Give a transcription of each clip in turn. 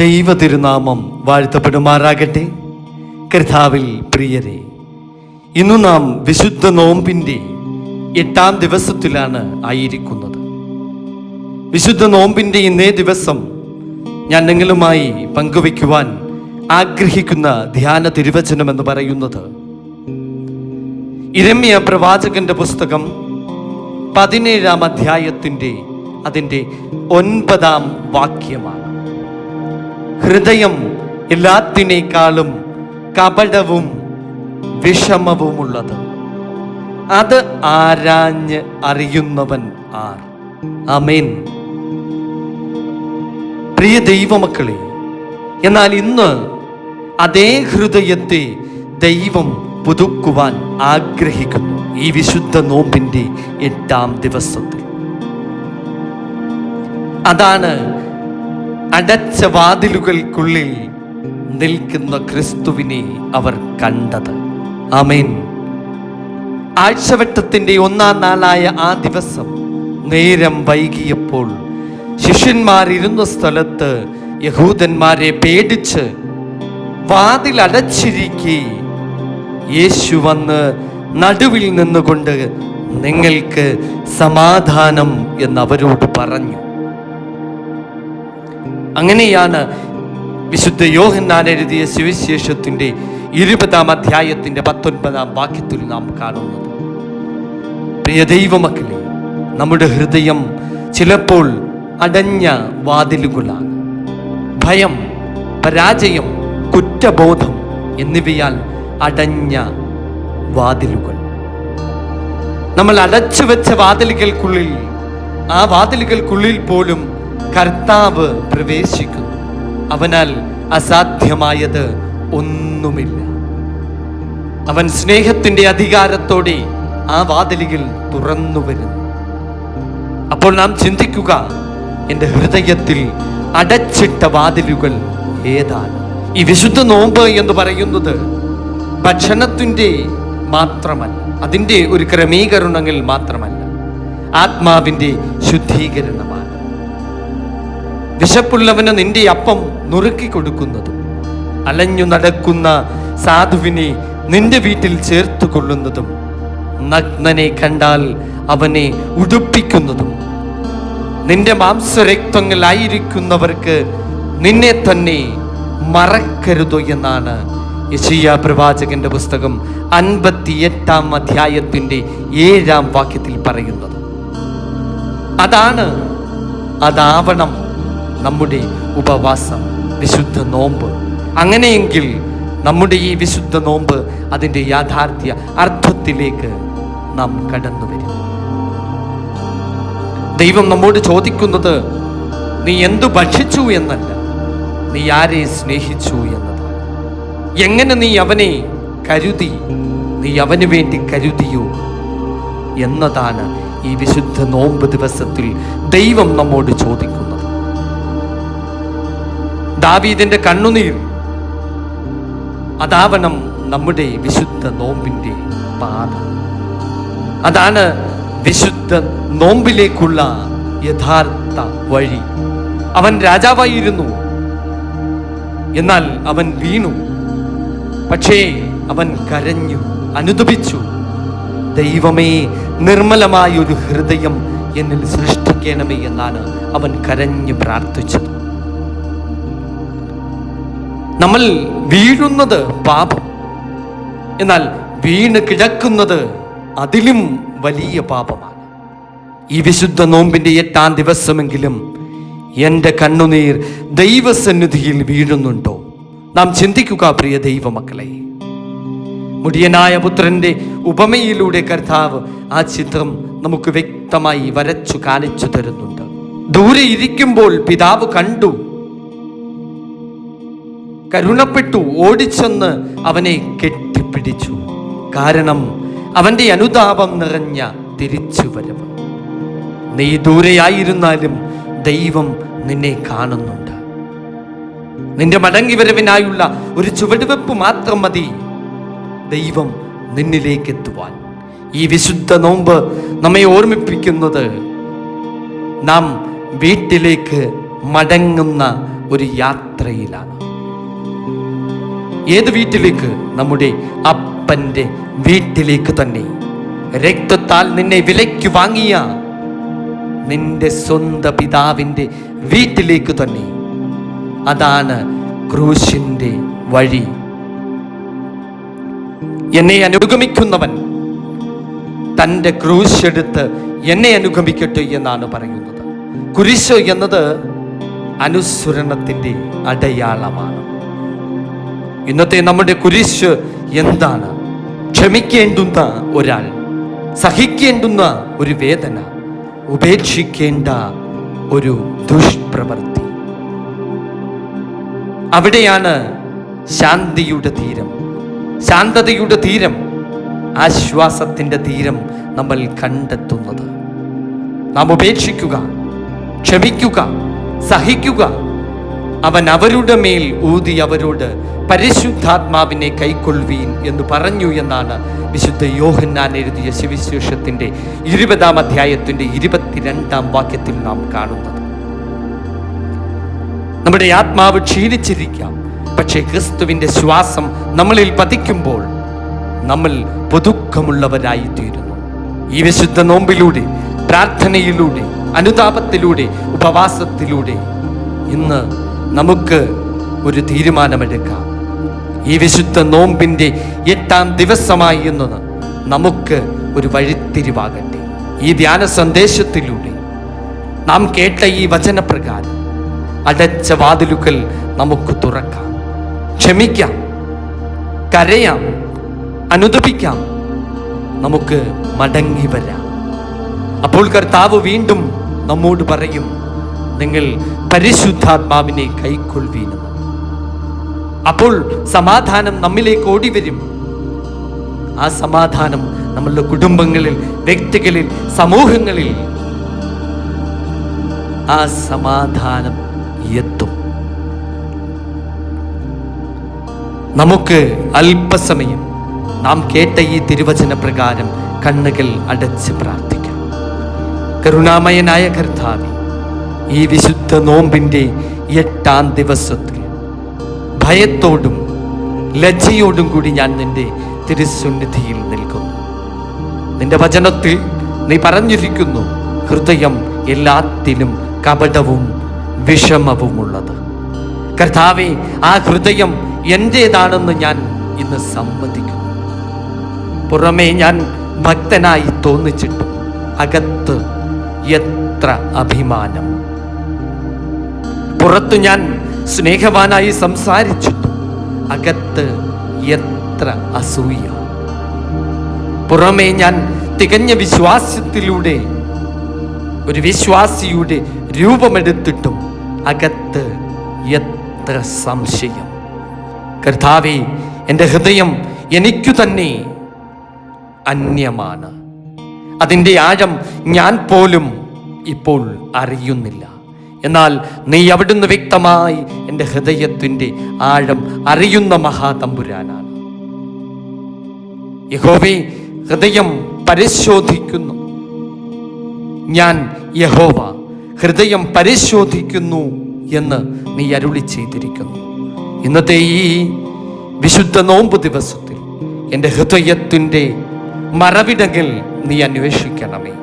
ദൈവ തിരുനാമം വാഴ്ത്തപ്പെടുമാറാകട്ടെ. കർത്താവിൽ പ്രിയരെ, ഇന്നു നാം വിശുദ്ധ നോമ്പിൻ്റെ 8-ാം ദിവസത്തിലാണ് ആയിരിക്കുന്നത്. വിശുദ്ധ നോമ്പിൻ്റെ ഇന്നേ ദിവസം ഞാൻ നിങ്ങളുമായി പങ്കുവയ്ക്കുവാൻ ആഗ്രഹിക്കുന്ന ധ്യാന തിരുവചനം എന്ന് പറയുന്നത് യിരെമ്യാ പ്രവാചകന്റെ പുസ്തകം 17-ാം അധ്യായത്തിൻ്റെ അതിൻ്റെ 9-ാം വാക്യമാണ്. ഹൃദയം എല്ലാത്തിനേക്കാളും കപടവും വിഷമവുമുള്ളത്, അത് ആരാഞ്ഞ് അറിയുന്നവൻ ആർ? ആമേൻ. പ്രിയ ദൈവമക്കളെ, എന്നാൽ ഇന്ന് അതേ ഹൃദയത്തെ ദൈവം പുതുക്കുവാൻ ആഗ്രഹിക്കുന്നു. ഈ വിശുദ്ധ നോമ്പിൻ്റെ 8-ാം ദിവസത്തിൽ അതാണ് അടച്ച വാതിലുകൾക്കുള്ളിൽ നിൽക്കുന്ന ക്രിസ്തുവിനെ അവർ കണ്ടത്. ആമേൻ. ആഴ്ചവട്ടത്തിൻ്റെ 1-ാം നാളായ ആ ദിവസം നേരം വൈകിയപ്പോൾ ശിഷ്യന്മാരിരുന്ന സ്ഥലത്ത് യഹൂദന്മാരെ പേടിച്ച് വാതിലടച്ചിരിക്കെ യേശു വന്ന് നടുവിൽ നിന്നുകൊണ്ട് നിങ്ങൾക്ക് സമാധാനം എന്നവരോട് പറഞ്ഞു. അങ്ങനെയാണ് വിശുദ്ധ യോഹന്നാൻ എഴുതിയ സുവിശേഷത്തിൻ്റെ 20-ാം അധ്യായത്തിൻ്റെ 19-ാം വാക്യത്തിൽ നാം കാണുന്നത്. പ്രിയ ദൈവമക്കളെ, നമ്മുടെ ഹൃദയം ചിലപ്പോൾ അടഞ്ഞ വാതിലുകളാണ്. ഭയം, പരാജയം, കുറ്റബോധം എന്നിവയാൽ അടഞ്ഞ വാതിലുകൾ. നമ്മൾ അടച്ചു വെച്ച വാതിലുകൾക്കുള്ളിൽ, ആ വാതിലുകൾക്കുള്ളിൽ പോലും കർത്താവ് പ്രവേശിക്കുന്നു. അവനാൽ അസാധ്യമായത് ഒന്നുമില്ല. അവൻ സ്നേഹത്തിൻ്റെ അധികാരത്തോടെ ആ വാതിലുകൾ തുറന്നു വരുന്നു. അപ്പോൾ നാം ചിന്തിക്കുക, എൻ്റെ ഹൃദയത്തിൽ അടച്ചിട്ട വാതിലുകൾ ഏതാണ്? ഈ വിശുദ്ധ നോമ്പ് എന്ന് പറയുന്നത് ഭക്ഷണത്തിൻ്റെ മാത്രമല്ല, അതിൻ്റെ ഒരു ക്രമീകരണങ്ങൾ മാത്രമല്ല, ആത്മാവിൻ്റെ ശുദ്ധീകരണമാണ്. വിശപ്പുള്ളവന് നിന്റെ അപ്പം നുറുക്കി കൊടുക്കുന്നതും, അലഞ്ഞു നടക്കുന്ന സാധുവിനെ നിന്റെ വീട്ടിൽ ചേർത്ത് കൊള്ളുന്നതും, നഗ്നനെ കണ്ടാൽ അവനെ ഉടുപ്പിക്കുന്നതും, നിന്റെ മാംസരക്തങ്ങളായിരിക്കുന്നവർക്ക് നിന്നെ തന്നെ മറക്കരുതോ എന്നാണ് യെശയ്യാ പ്രവാചകന്റെ പുസ്തകം 58-ാം അധ്യായത്തിൻ്റെ 7-ാം വാക്യത്തിൽ പറയുന്നത്. അതാവണം നമ്മുടെ ഉപവാസം, വിശുദ്ധ നോമ്പ്. അങ്ങനെയെങ്കിൽ നമ്മുടെ ഈ വിശുദ്ധ നോമ്പ് അതിൻ്റെ യാഥാർത്ഥ്യ അർത്ഥത്തിലേക്ക് നാം കടന്നു വരും. ദൈവം നമ്മോട് ചോദിക്കുന്നത് നീ എന്തു ഭക്ഷിച്ചു എന്നല്ല, നീ ആരെ സ്നേഹിച്ചു എന്നതാണ്. എങ്ങനെ നീ അവനെ കരുതി, നീ അവന് വേണ്ടി കരുതിയോ എന്നതാണ് ഈ വിശുദ്ധ നോമ്പ് ദിവസത്തിൽ ദൈവം നമ്മോട് ചോദിക്കുന്നത്. ദാവീദിന്റെ കണ്ണുനീർ അതാവണം നമ്മുടെ വിശുദ്ധ നോമ്പിന്റെ പാത. അതാണ് വിശുദ്ധ നോമ്പിലേക്കുള്ള യഥാർത്ഥ വഴി. അവൻ രാജാവായിരുന്നു, എന്നാൽ അവൻ വീണു. പക്ഷേ അവൻ കരഞ്ഞു, അനുതപിച്ചു. ദൈവമേ, നിർമ്മലമായൊരു ഹൃദയം എന്നിൽ സൃഷ്ടിക്കണമേ എന്നാണ് അവൻ കരഞ്ഞു പ്രാർത്ഥിച്ചത്. നമ്മൾ വീഴുന്നത് പാപം, എന്നാൽ വീണ് കിടക്കുന്നത് അതിലും വലിയ പാപമാണ്. ഈ വിശുദ്ധ നോമ്പിൻ്റെ 8-ാം ദിവസമെങ്കിലും എൻ്റെ കണ്ണുനീർ ദൈവസന്നിധിയിൽ വീഴുന്നുണ്ടോ? നാം ചിന്തിക്കുക പ്രിയ ദൈവമക്കളെ. മുടിയനായ പുത്രന്റെ ഉപമയിലൂടെ കർത്താവ് ആ ചിത്രം നമുക്ക് വ്യക്തമായി വരച്ചു കാണിച്ചു തരുന്നുണ്ട്. ദൂരെ ഇരിക്കുമ്പോൾ പിതാവ് കണ്ടു, കരുണപ്പെട്ടു, ഓടിച്ചെന്ന് അവനെ കെട്ടിപ്പിടിച്ചു. കാരണം അവന്റെ അനുതാപം നിറഞ്ഞ തിരിച്ചുവരവ്. നീ ദൂരെയായിരുന്നാലും ദൈവം നിന്നെ കാണുന്നുണ്ട്. നിന്റെ മടങ്ങി വരവിനായുള്ള ഒരു ചുവടുവെപ്പ് മാത്രം മതി ദൈവം നിന്നിലേക്ക് എത്തുവാൻ. ഈ വിശുദ്ധ നോമ്പ് നമ്മെ ഓർമ്മിപ്പിക്കുന്നത് നാം വീട്ടിലേക്ക് മടങ്ങുന്ന ഒരു യാത്രയിലാണ്. ഏത് വീട്ടിലേക്ക്? നമ്മുടെ അപ്പൻ്റെ വീട്ടിലേക്ക് തന്നെ. രക്തത്താൽ നിന്നെ വിലയ്ക്ക് വാങ്ങിയ നിന്റെ സ്വന്തം പിതാവിൻ്റെ വീട്ടിലേക്ക് തന്നെ. അതാണ് ക്രൂശിൻ്റെ വഴി. എന്നെ അനുഗമിക്കുന്നവൻ തൻ്റെ ക്രൂശെടുത്ത് എന്നെ അനുഗമിക്കട്ടെ എന്നാണ് പറയുന്നത്. കുരിശ് എന്നത് അനുസരണത്തിൻ്റെ അടയാളമാണ്. ഇന്നത്തെ നമ്മുടെ കുരിശ് എന്താണ്? ക്ഷമിക്കേണ്ടുന്ന ഒരാൾ, സഹിക്കേണ്ടുന്ന ഒരു വേദന, ഉപേക്ഷിക്കേണ്ട ഒരു ദുഷ്പ്രവൃത്തി. അവിടെയാണ് ശാന്തിയുടെ തീരം, ശാന്തതയുടെ തീരം, ആശ്വാസത്തിൻ്റെ തീരം നമ്മൾ കണ്ടെത്തുന്നത്. നാം ഉപേക്ഷിക്കുക, ക്ഷമിക്കുക, സഹിക്കുക. അവൻ അവരുടെ മേൽ ഊതി അവരോട് പരിശുദ്ധാത്മാവിനെ കൈക്കൊള്ളുവീൻ എന്ന് പറഞ്ഞു എന്നാണ് വിശുദ്ധ യോഹന്നാൻ എഴുതിയ സുവിശേഷത്തിൻ്റെ 20-ാം അധ്യായത്തിൻ്റെ 22-ാം വാക്യത്തിൽ നാം കാണുന്നത്. നമ്മുടെ ആത്മാവ് ക്ഷീണിച്ചിരിക്കാം, പക്ഷേ ക്രിസ്തുവിൻ്റെ ശ്വാസം നമ്മളിൽ പതിക്കുമ്പോൾ നമ്മൾ പുതുക്കമുള്ളവരായി തീരുന്നു. ഈ വിശുദ്ധ നോമ്പിലൂടെ, പ്രാർത്ഥനയിലൂടെ, അനുതാപത്തിലൂടെ, ഉപവാസത്തിലൂടെ ഇന്ന് നമുക്ക് ഒരു തീരുമാനമെടുക്കാം. ഈ വിശുദ്ധ നോമ്പിൻ്റെ 8-ാം ദിവസമായി എന്നത് നമുക്ക് ഒരു വഴിത്തിരിവാകട്ടെ. ഈ ധ്യാന സന്ദേശത്തിലൂടെ നാം കേട്ട ഈ വചനപ്രകാരം അടച്ച വാതിലുകൾ നമുക്ക് തുറക്കാം, ക്ഷമിക്കാം, കരയാം, അനുതപിക്കാം, നമുക്ക് മടങ്ങി വരാം. അപ്പോൾ കർത്താവ് വീണ്ടും നമ്മോട് പറയും, നിങ്ങൾ പരിശുദ്ധാത്മാവിനെ കൈക്കൊള്ളുവീനെന്ന്. അപ്പോൾ സമാധാനം നമ്മിലേക്ക് ഓടി വരും. ആ സമാധാനം നമ്മളുടെ കുടുംബങ്ങളിൽ, വ്യക്തികളിൽ, സമൂഹങ്ങളിൽ ആ സമാധാനം എത്തും. നമുക്ക് അല്പസമയം നാം കേട്ട ഈ തിരുവചന പ്രകാരം കണ്ണുകൾ അടച്ച് പ്രാർത്ഥിക്കാം. കരുണാമയനായ കർത്താവേ, ഈ വിശുദ്ധ നോമ്പിൻ്റെ 8-ാം ദിവസത്തിൽ ഭയത്തോടും ലജ്ജയോടും കൂടി ഞാൻ നിന്റെ തിരുസന്നിധിയിൽ നിൽക്കുന്നു. നിന്റെ വചനത്തിൽ നീ പറഞ്ഞിരിക്കുന്നു, ഹൃദയം എല്ലാത്തിലും കപടവും വിഷമവുമുള്ളത്. കർത്താവേ, ആ ഹൃദയം എൻ്റേതാണെന്ന് ഞാൻ ഇന്ന് സമ്മതിക്കുന്നു. പുറമേ ഞാൻ ഭക്തനായി തോന്നിച്ചിട്ടും അകത്ത് എത്ര അഭിമാനം. പുറത്തു ഞാൻ സ്നേഹവാനായി സംസാരിച്ചിട്ടും അകത്ത് എത്ര അസൂയ. പുറമേ ഞാൻ തികഞ്ഞ വിശ്വാസത്തിലൂടെ ഒരു വിശ്വാസിയുടെ രൂപമെടുത്തിട്ടും അകത്ത് എത്ര സംശയം. കർത്താവേ, എൻ്റെ ഹൃദയം എനിക്കു തന്നെ അന്യമാണ്. അതിൻ്റെ ആഴം ഞാൻ പോലും ഇപ്പോൾ അറിയുന്നില്ല. എന്നാൽ നീ അവിടുന്ന് വ്യക്തമായി എൻ്റെ ഹൃദയത്തിൻ്റെ ആഴം അറിയുന്ന മഹാതമ്പുരാനാണ്. യഹോവേ, ഹൃദയം പരിശോധിക്കുന്നു. ഞാൻ യഹോവ ഹൃദയം പരിശോധിക്കുന്നു എന്ന് നീ അരുളി ചെയ്തിരിക്കുന്നു. ഇന്നത്തെ ഈ വിശുദ്ധ നോമ്പ് ദിവസത്തിൽ എൻ്റെ ഹൃദയത്തിൻ്റെ മറവിടങ്ങൾ നീ അന്വേഷിക്കണമേ.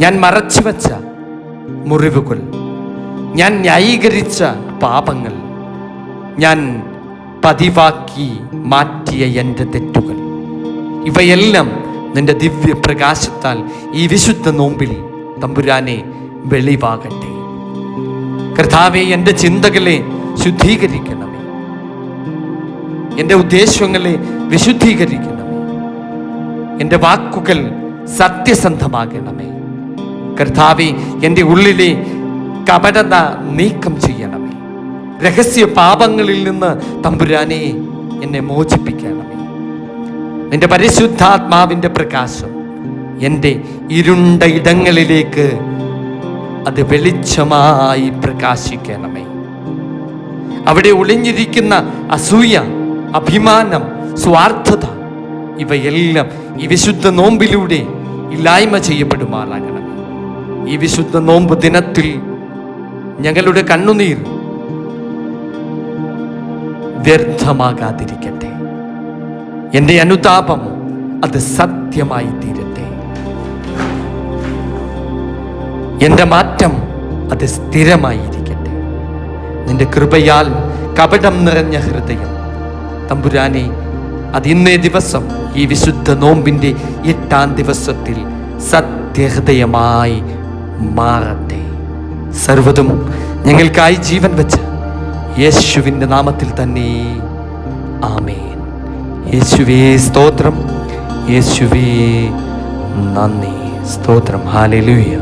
ഞാൻ മറച്ചു വച്ച മുറിവുകൾ, ഞാൻ ന്യായീകരിച്ച പാപങ്ങൾ, ഞാൻ പതിവാക്കി മാറ്റിയ എൻ്റെ തെറ്റുകൾ, ഇവയെല്ലാം നിന്റെ ദിവ്യ പ്രകാശത്താൽ ഈ വിശുദ്ധ നോമ്പിൽ തമ്പുരാനെ വെളിവാകട്ടെ. കർത്താവേ, എൻ്റെ ചിന്തകളെ ശുദ്ധീകരിക്കണമേ, എൻ്റെ ഉദ്ദേശങ്ങളെ വിശുദ്ധീകരിക്കണമേ, എൻ്റെ വാക്കുകൾ സത്യസന്ധമാകണമേ. കർത്താവേ, എൻ്റെ ഉള്ളിലെ കപടത നീക്കം ചെയ്യണമേ. രഹസ്യ പാപങ്ങളിൽ നിന്ന് തമ്പുരാനെ എന്നെ മോചിപ്പിക്കണമേ. നിന്റെ പരിശുദ്ധാത്മാവിൻ്റെ പ്രകാശം എൻ്റെ ഇരുണ്ട ഇടങ്ങളിലേക്ക് അത് വെളിച്ചമായി പ്രകാശിക്കണമേ. അവിടെ ഒളിഞ്ഞിരിക്കുന്ന അസൂയ, അഭിമാനം, സ്വാർത്ഥത, ഇവയെല്ലാം ഈ വിശുദ്ധ നോമ്പിലൂടെ ഇല്ലായ്മ ചെയ്യപ്പെടുമാറാകണമേ. ഈ വിശുദ്ധ നോമ്പ് ദിനത്തിൽ ഞങ്ങളുടെ കണ്ണുനീർ വ്യർത്ഥമാകാതിരിക്കട്ടെ. എൻ്റെ അനുതാപം അത് സത്യമായി തീരട്ടെ. എൻ്റെ മാറ്റം അത് സ്ഥിരമായിരിക്കട്ടെ. നിന്റെ കൃപയാൽ കപടം നിറഞ്ഞ ഹൃദയം തമ്പുരാനെ, അത് ഇന്നേ ദിവസം ഈ വിശുദ്ധ നോമ്പിൻ്റെ 8-ാം ദിവസത്തിൽ സത്യഹൃദയമായി മാറട്ടെ. സർവ്വതും ഞങ്ങൾക്കായി ജീവൻ വെച്ച് യേശുവിൻ്റെ നാമത്തിൽ തന്നെ ആമേൻ. യേശുവേ സ്തോത്രം, യേശുവേ നന്ദി. സ്തോത്രം. ഹല്ലേലൂയ.